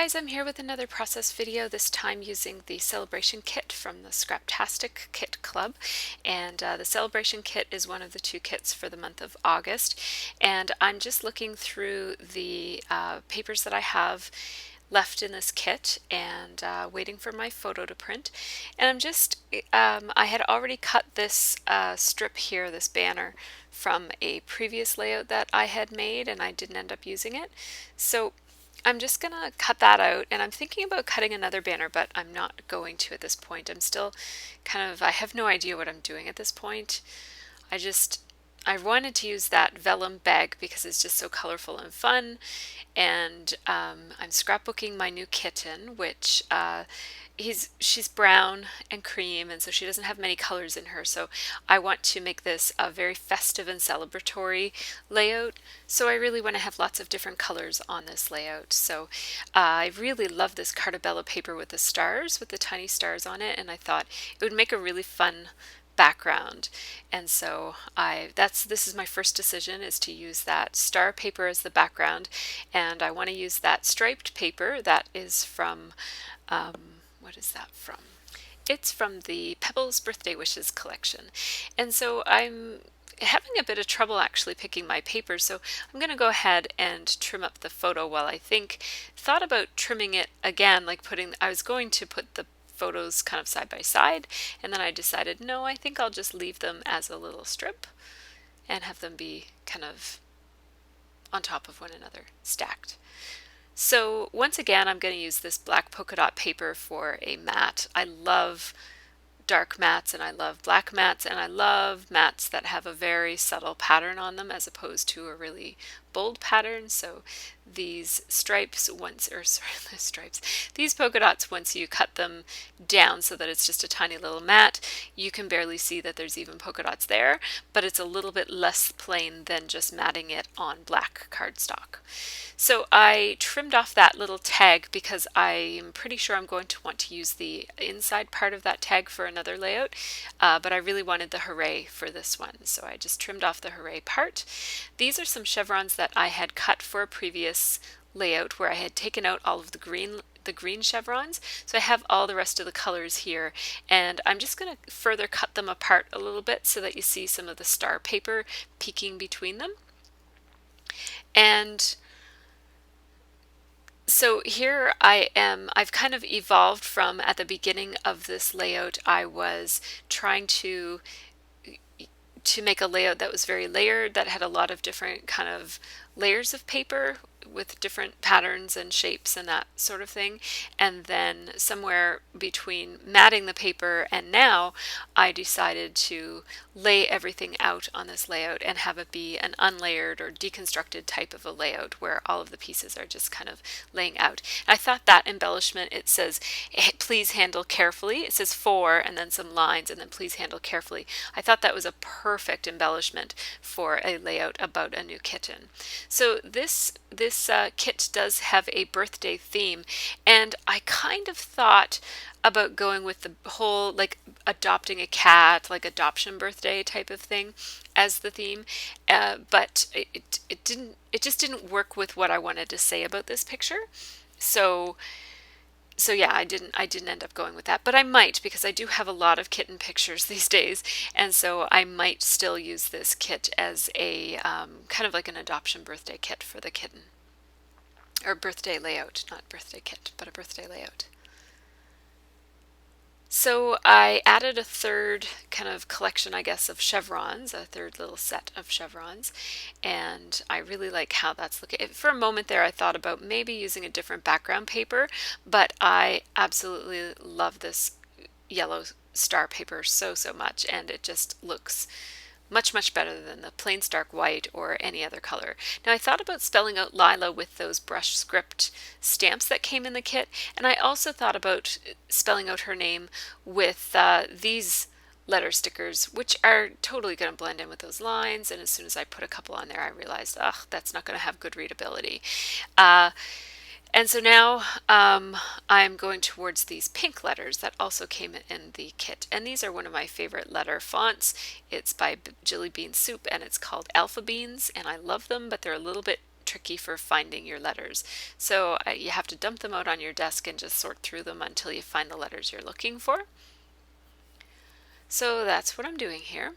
guys, I'm here with another process video, this time using the Celebration kit from the Scraptastic Kit Club. And the Celebration kit is one of the two kits for the month of August. And I'm just looking through the papers that I have left in this kit and waiting for my photo to print. And I had already cut this strip here, this banner, from a previous layout that I had made, and I didn't end up using it. So I'm just gonna cut that out, and I'm thinking about cutting another banner, but I'm not going to at this point. I'm still I have no idea what I'm doing at this point. I wanted to use that vellum bag because it's just so colorful and fun, and I'm scrapbooking my new kitten, which she's brown and cream, and so she doesn't have many colors in her. So I want to make this a very festive and celebratory layout. So I really want to have lots of different colors on this layout. So I really love this Cartabella paper with the stars, with the tiny stars on it, and I thought it would make a really fun background. And so this is my first decision, is to use that star paper as the background, and I want to use that striped paper that is from what is that from? It's from the Pebbles Birthday Wishes collection. And so I'm having a bit of trouble actually picking my paper, so I'm going to go ahead and trim up the photo while I thought about trimming it again, I was going to put the photos kind of side by side, and then I decided, no, I think I'll just leave them as a little strip and have them be kind of on top of one another, stacked. So once again, I'm going to use this black polka dot paper for a mat. I love dark mats, and I love black mats, and I love mats that have a very subtle pattern on them as opposed to a really bold pattern. So these these polka dots, once you cut them down so that it's just a tiny little mat, you can barely see that there's even polka dots there, but it's a little bit less plain than just matting it on black cardstock. So I trimmed off that little tag because I'm pretty sure I'm going to want to use the inside part of that tag for another layout, but I really wanted the hooray for this one, so I just trimmed off the hooray part. These are some chevrons that I had cut for a previous layout where I had taken out all of the green chevrons, so I have all the rest of the colors here, and I'm just going to further cut them apart a little bit so that you see some of the star paper peeking between them. And so here I am. I've kind of evolved from, at the beginning of this layout, I was trying to make a layout that was very layered, that had a lot of different kind of layers of paper with different patterns and shapes and that sort of thing. And then somewhere between matting the paper and now, I decided to lay everything out on this layout and have it be an unlayered or deconstructed type of a layout where all of the pieces are just kind of laying out. And I thought that embellishment, it says, please handle carefully. It says for, and then some lines, and then please handle carefully. I thought that was a perfect embellishment for a layout about a new kitten. So this kit does have a birthday theme, and I kind of thought about going with the whole adopting a cat, like adoption birthday type of thing as the theme, but it just didn't work with what I wanted to say about this picture. So yeah, I didn't end up going with that, but I might, because I do have a lot of kitten pictures these days, and so I might still use this kit as a kind of like an adoption birthday kit for the kitten, or birthday layout, not birthday kit, but a birthday layout. So I added a third kind of collection, I guess, of chevrons, a third little set of chevrons, and I really like how that's looking. For a moment there, I thought about maybe using a different background paper, but I absolutely love this yellow star paper so much, and it just looks much better than the plain stark white or any other color. Now I thought about spelling out Lyla with those brush script stamps that came in the kit, and I also thought about spelling out her name with these letter stickers, which are totally going to blend in with those lines, and as soon as I put a couple on there, I realized, ugh, that's not going to have good readability. And so now I'm going towards these pink letters that also came in the kit. And these are one of my favorite letter fonts. It's by Jilly Bean Soup, and it's called Alpha Beans, and I love them, but they're a little bit tricky for finding your letters. So you have to dump them out on your desk and just sort through them until you find the letters you're looking for. So that's what I'm doing here.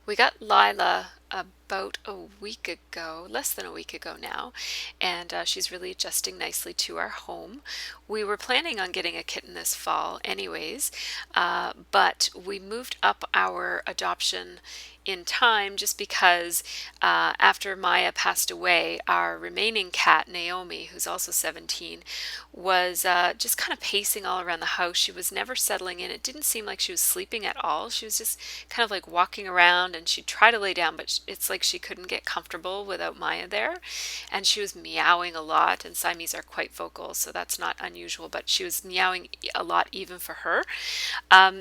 We got Lyla about a week ago, less than a week ago now, and she's really adjusting nicely to our home. We were planning on getting a kitten this fall anyways, but we moved up our adoption in time just because after Maya passed away, our remaining cat, Naomi, who's also 17, was just kind of pacing all around the house. She was never settling in. It didn't seem like she was sleeping at all. She was just kind of like walking around, and she'd try to lay down, but it's like she couldn't get comfortable without Maya there. And she was meowing a lot, and Siamese are quite vocal, so that's not unusual, but she was meowing a lot even for her.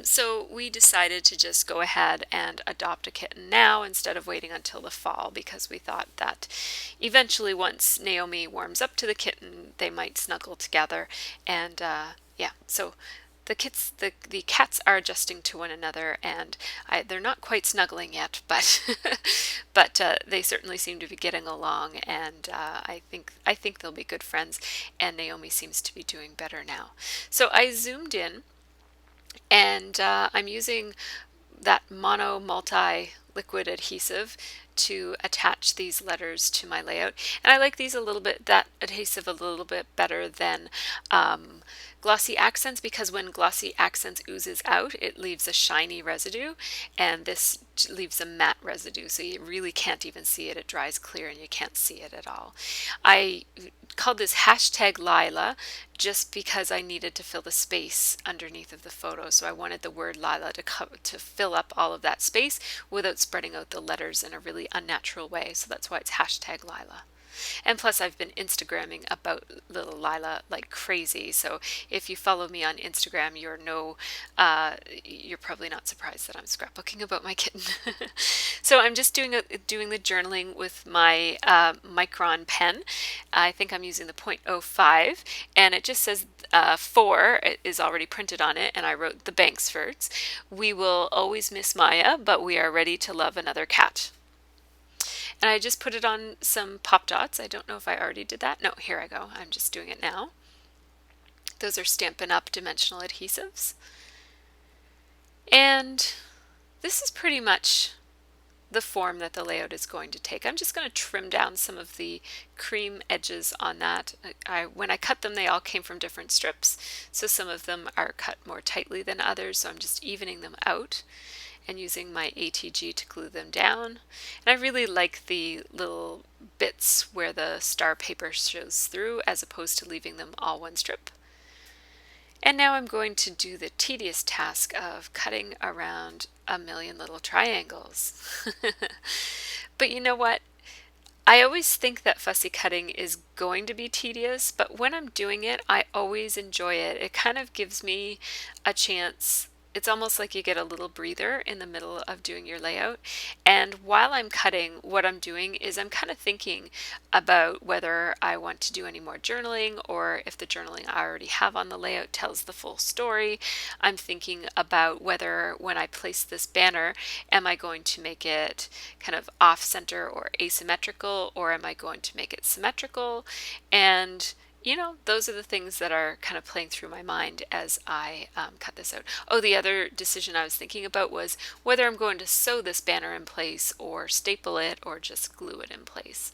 So we decided to just go ahead and adopt a kitten now instead of waiting until the fall, because we thought that eventually once Naomi warms up to the kitten, they might snuggle together. And yeah, so the cats are adjusting to one another, and they're not quite snuggling yet, but but they certainly seem to be getting along, and I think they'll be good friends. And Naomi seems to be doing better now. So I zoomed in, and I'm using that mono multi liquid adhesive to attach these letters to my layout. And I like these a little bit, that adhesive a little bit better than glossy accents, because when glossy accents oozes out, it leaves a shiny residue, and this leaves a matte residue, so you really can't even see it. It dries clear and you can't see it at all. I called this hashtag Lyla just because I needed to fill the space underneath of the photo. So I wanted the word Lyla to fill up all of that space without spreading out the letters in a really unnatural way. So that's why it's hashtag Lyla. And plus, I've been Instagramming about little Lyla like crazy. So if you follow me on Instagram, you're probably not surprised that I'm scrapbooking about my kitten. So I'm just doing the journaling with my Micron pen. I think I'm using the 0.05, and it just says 4 is already printed on it, and I wrote the Banksfords. We will always miss Maya, but we are ready to love another cat. And I just put it on some pop dots. I don't know if I already did that. No, here I go. I'm just doing it now. Those are Stampin' Up! Dimensional adhesives. And this is pretty much the form that the layout is going to take. I'm just going to trim down some of the cream edges on that. When I cut them, they all came from different strips. So some of them are cut more tightly than others. So I'm just evening them out and using my ATG to glue them down. And I really like the little bits where the star paper shows through, as opposed to leaving them all one strip. And now I'm going to do the tedious task of cutting around a million little triangles. But you know what? I always think that fussy cutting is going to be tedious, but when I'm doing it, I always enjoy it. It kind of gives me a chance. It's almost like you get a little breather in the middle of doing your layout. And while I'm cutting, what I'm doing is I'm kind of thinking about whether I want to do any more journaling, or if the journaling I already have on the layout tells the full story. I'm thinking about whether when I place this banner, am I going to make it kind of off center or asymmetrical, or am I going to make it symmetrical? And those are the things that are kind of playing through my mind as I cut this out. Oh, the other decision I was thinking about was whether I'm going to sew this banner in place, or staple it, or just glue it in place.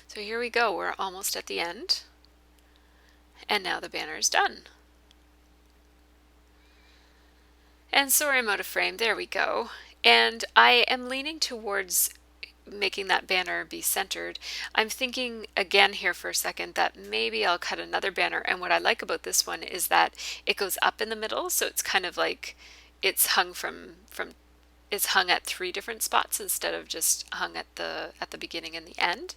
So here we go. We're almost at the end. And now the banner is done. And sorry, I'm out of frame. There we go. And I am leaning towards making that banner be centered. I'm thinking again here for a second that maybe I'll cut another banner, and what I like about this one is that it goes up in the middle, so it's kind of like it's hung it's hung at 3 different spots instead of just hung at the beginning and the end.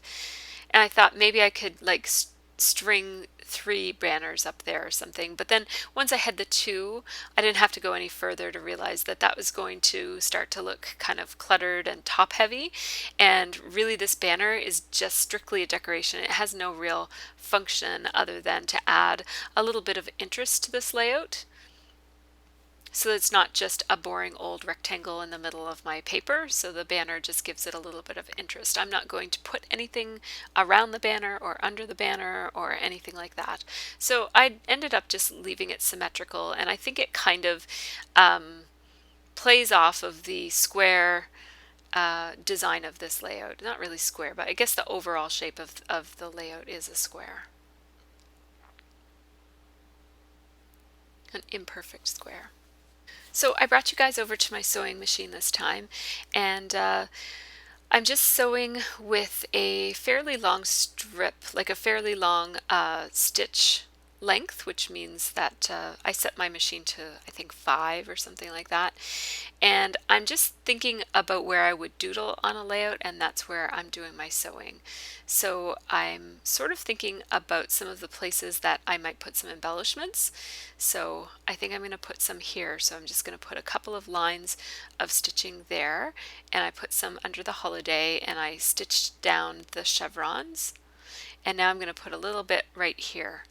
And I thought maybe I could like string 3 banners up there or something, but then once I had the 2, I didn't have to go any further to realize that that was going to start to look kind of cluttered and top heavy. And really, this banner is just strictly a decoration. It has no real function other than to add a little bit of interest to this layout. So it's not just a boring old rectangle in the middle of my paper, so the banner just gives it a little bit of interest. I'm not going to put anything around the banner or under the banner or anything like that. So I ended up just leaving it symmetrical, and I think it kind of plays off of the square design of this layout. Not really square, but I guess the overall shape of the layout is a square. An imperfect square. So I brought you guys over to my sewing machine this time, and I'm just sewing with a fairly long strip, like a fairly long stitch length, which means that I set my machine to, I think, 5 or something like that. And I'm just thinking about where I would doodle on a layout, and that's where I'm doing my sewing. So I'm sort of thinking about some of the places that I might put some embellishments. So I think I'm going to put some here. So I'm just going to put a couple of lines of stitching there, and I put some under the holiday, and I stitched down the chevrons. And now I'm going to put a little bit right here,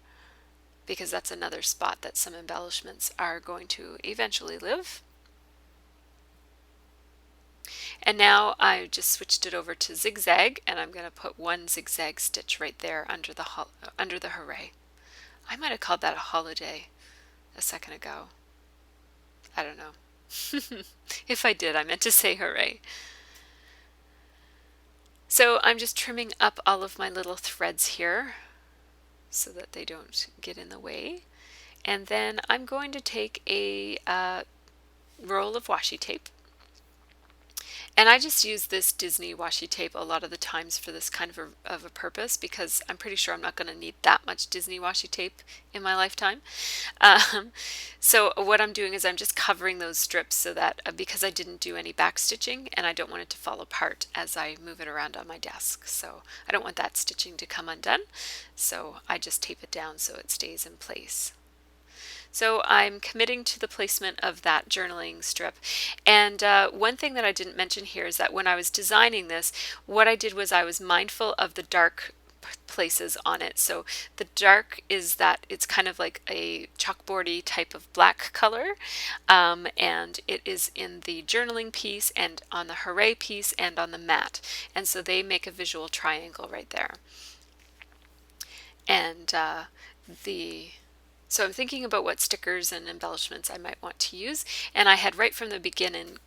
because that's another spot that some embellishments are going to eventually live. And now I just switched it over to zigzag, and I'm going to put one zigzag stitch right there under the hooray. I might have called that a holiday a second ago. I don't know. If I did, I meant to say hooray. So I'm just trimming up all of my little threads here so that they don't get in the way. And then I'm going to take a roll of washi tape. And I just use this Disney washi tape a lot of the times for this kind of a purpose, because I'm pretty sure I'm not going to need that much Disney washi tape in my lifetime. So what I'm doing is I'm just covering those strips so that, because I didn't do any back stitching and I don't want it to fall apart as I move it around on my desk. So I don't want that stitching to come undone. So I just tape it down so it stays in place. So I'm committing to the placement of that journaling strip. And one thing that I didn't mention here is that when I was designing this, what I did was I was mindful of the dark places on it. So the dark is that it's kind of like a chalkboardy type of black color, and it is in the journaling piece and on the hooray piece and on the mat, and so they make a visual triangle right there. And so I'm thinking about what stickers and embellishments I might want to use, and I had right from the beginning,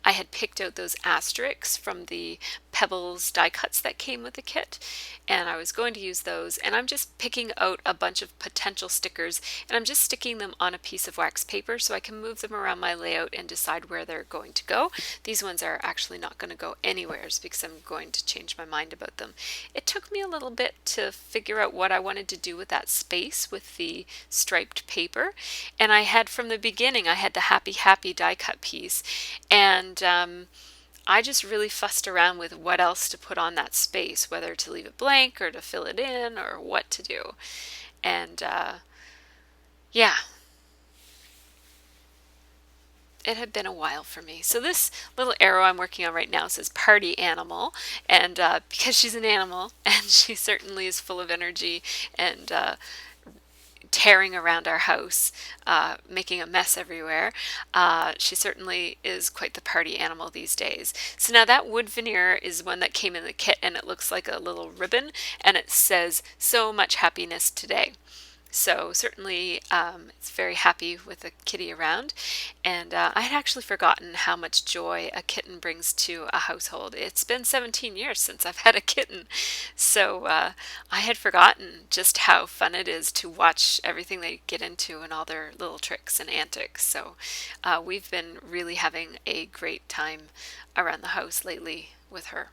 I had picked out those asterisks from the Pebbles die cuts that came with the kit, and I was going to use those, and I'm just picking out a bunch of potential stickers, and I'm just sticking them on a piece of wax paper so I can move them around my layout and decide where they're going to go. These ones are actually not going to go anywhere because I'm going to change my mind about them. It took me a little bit to figure out what I wanted to do with that space with the striped paper, and I had from the beginning I had the happy die cut piece, and I just really fussed around with what else to put on that space, whether to leave it blank or to fill it in or what to do. And yeah, it had been a while for me. So this little arrow I'm working on right now says party animal, and because she's an animal and she certainly is full of energy and tearing around our house, making a mess everywhere. She certainly is quite the party animal these days. So now that wood veneer is one that came in the kit, and it looks like a little ribbon, and it says "So much happiness today." So certainly it's very happy with a kitty around, and I had actually forgotten how much joy a kitten brings to a household. It's been 17 years since I've had a kitten, so I had forgotten just how fun it is to watch everything they get into and all their little tricks and antics. So we've been really having a great time around the house lately with her.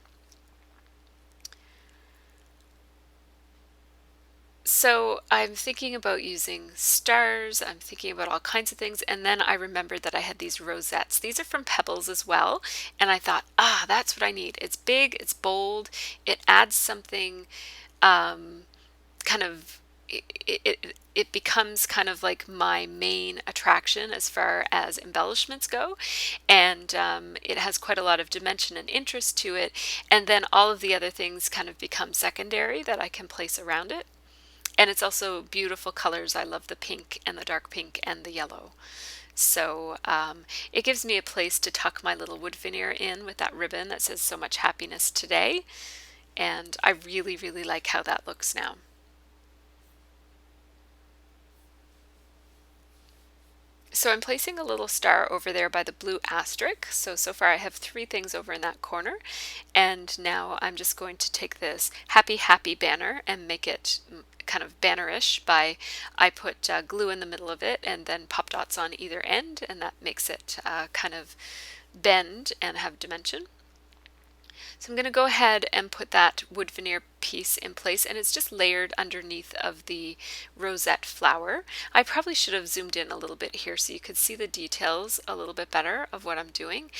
So I'm thinking about using stars, I'm thinking about all kinds of things, and then I remembered that I had these rosettes. These are from Pebbles as well, and I thought, that's what I need. It's big, it's bold, it adds something kind of, it becomes kind of like my main attraction as far as embellishments go, and it has quite a lot of dimension and interest to it, and then all of the other things kind of become secondary that I can place around it. And it's also beautiful colors. I love the pink and the dark pink and the yellow. So it gives me a place to tuck my little wood veneer in with that ribbon that says "So much happiness today." And I really, really like how that looks now. So I'm placing a little star over there by the blue asterisk. So far I have 3 things over in that corner. And now I'm just going to take this happy, happy banner and make it kind of bannerish by, I put glue in the middle of it and then pop dots on either end, and that makes it kind of bend and have dimension. So I'm going to go ahead and put that wood veneer piece in place, and it's just layered underneath of the rosette flower. I probably should have zoomed in a little bit here so you could see the details a little bit better of what I'm doing.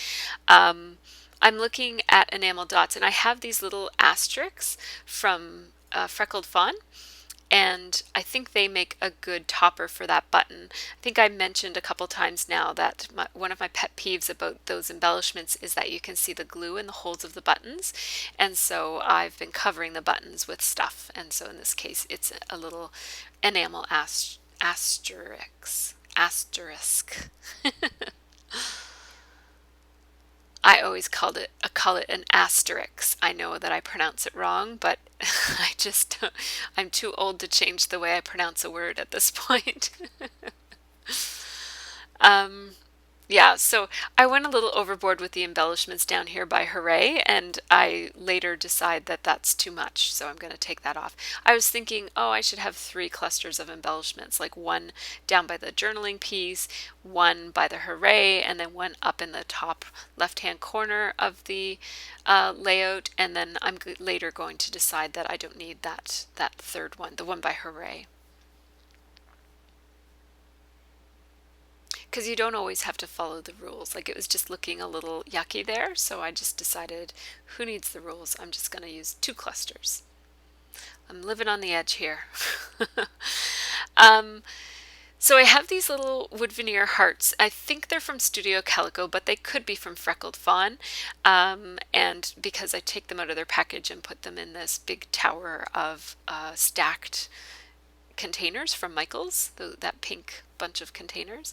I'm looking at enamel dots, and I have these little asterisks from Freckled Fawn, and I think they make a good topper for that button. I think I mentioned a couple times now that one of my pet peeves about those embellishments is that you can see the glue in the holes of the buttons, and so I've been covering the buttons with stuff, and so in this case it's a little enamel asterisk. I always call it an asterisk. I know that I pronounce it wrong, but I'm too old to change the way I pronounce a word at this point. um, Yeah, so I went a little overboard with the embellishments down here by Hooray, and I later decide that that's too much, so I'm going to take that off. I was thinking, oh, I should have 3 clusters of embellishments, like one down by the journaling piece, one by the Hooray, and then one up in the top left-hand corner of the layout, and then I'm later going to decide that I don't need that third one, the one by Hooray. Because you don't always have to follow the rules. Like, it was just looking a little yucky there, so I just decided, who needs the rules? I'm just going to use 2 clusters. I'm living on the edge here. um, so I have these little wood veneer hearts. I think they're from Studio Calico, but they could be from Freckled Fawn. And because I take them out of their package and put them in this big tower of stacked containers from Michaels, that pink bunch of containers.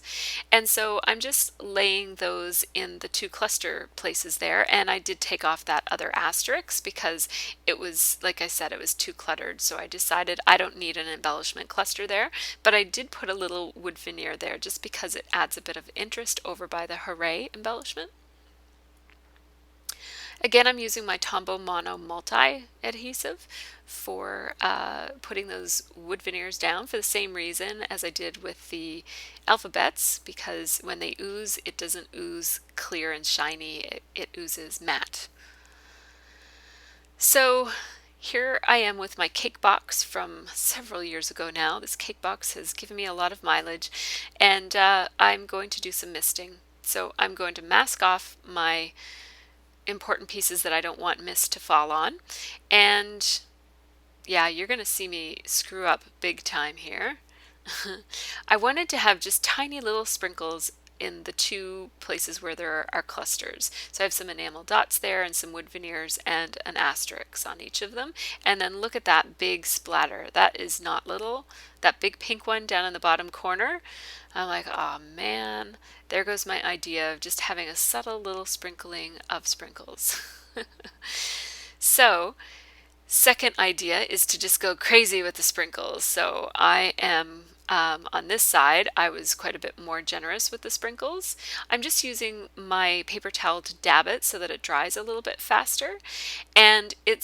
And so I'm just laying those in the 2 cluster places there, and I did take off that other asterisk because it was, like I said, it was too cluttered, so I decided I don't need an embellishment cluster there, but I did put a little wood veneer there just because it adds a bit of interest over by the Hooray embellishment. Again, I'm using my Tombow Mono Multi adhesive for putting those wood veneers down for the same reason as I did with the alphabets, because when they ooze, it doesn't ooze clear and shiny, it oozes matte. So here I am with my cake box from several years ago now. This cake box has given me a lot of mileage, and I'm going to do some misting. So I'm going to mask off my important pieces that I don't want mist to fall on. And yeah, you're going to see me screw up big time here. I wanted to have just tiny little sprinkles in the 2 places where there are clusters. So I have some enamel dots there and some wood veneers and an asterisk on each of them. And then look at that big splatter. That is not little. That big pink one down in the bottom corner. I'm like, oh man, there goes my idea of just having a subtle little sprinkling of sprinkles. So, second idea is to just go crazy with the sprinkles. So I am on this side, I was quite a bit more generous with the sprinkles. I'm just using my paper towel to dab it so that it dries a little bit faster, and it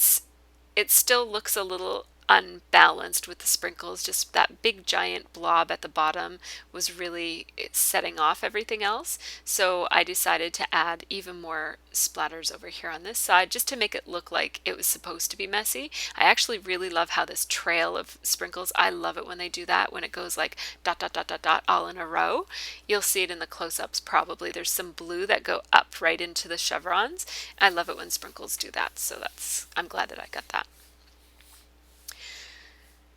still looks a little unbalanced with the sprinkles. Just that big giant blob at the bottom was really setting off everything else. So I decided to add even more splatters over here on this side just to make it look like it was supposed to be messy. I actually really love how this trail of sprinkles, I love it when they do that, when it goes like dot dot dot dot dot all in a row. You'll see it in the close-ups probably. There's some blue that go up right into the chevrons. I love it when sprinkles do that, so I'm glad that I got that.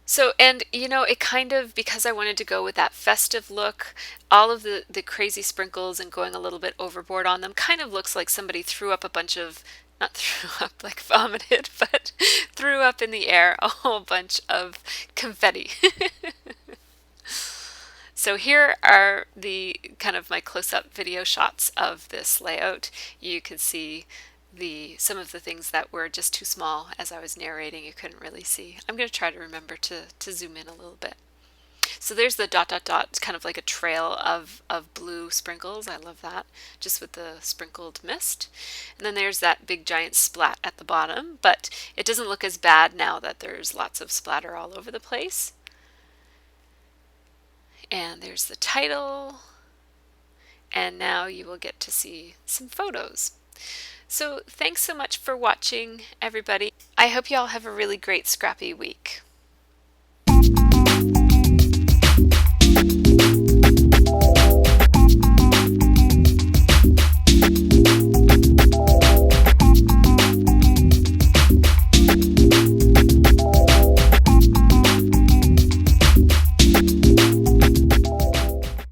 So, and you know, it kind of, because I wanted to go with that festive look, all of the crazy sprinkles and going a little bit overboard on them kind of looks like somebody threw up a bunch of not threw up like vomited, but threw up in the air a whole bunch of confetti. So here are the kind of my close-up video shots of this layout. You can see some of the things that were just too small as I was narrating. You couldn't really see. I'm going to try to remember to zoom in a little bit. So there's the dot dot dot, kind of like a trail of blue sprinkles. I love that, just with the sprinkled mist. And then there's that big giant splat at the bottom, but it doesn't look as bad now that there's lots of splatter all over the place. And there's the title. And now you will get to see some photos. So thanks so much for watching, everybody. I hope you all have a really great scrappy week.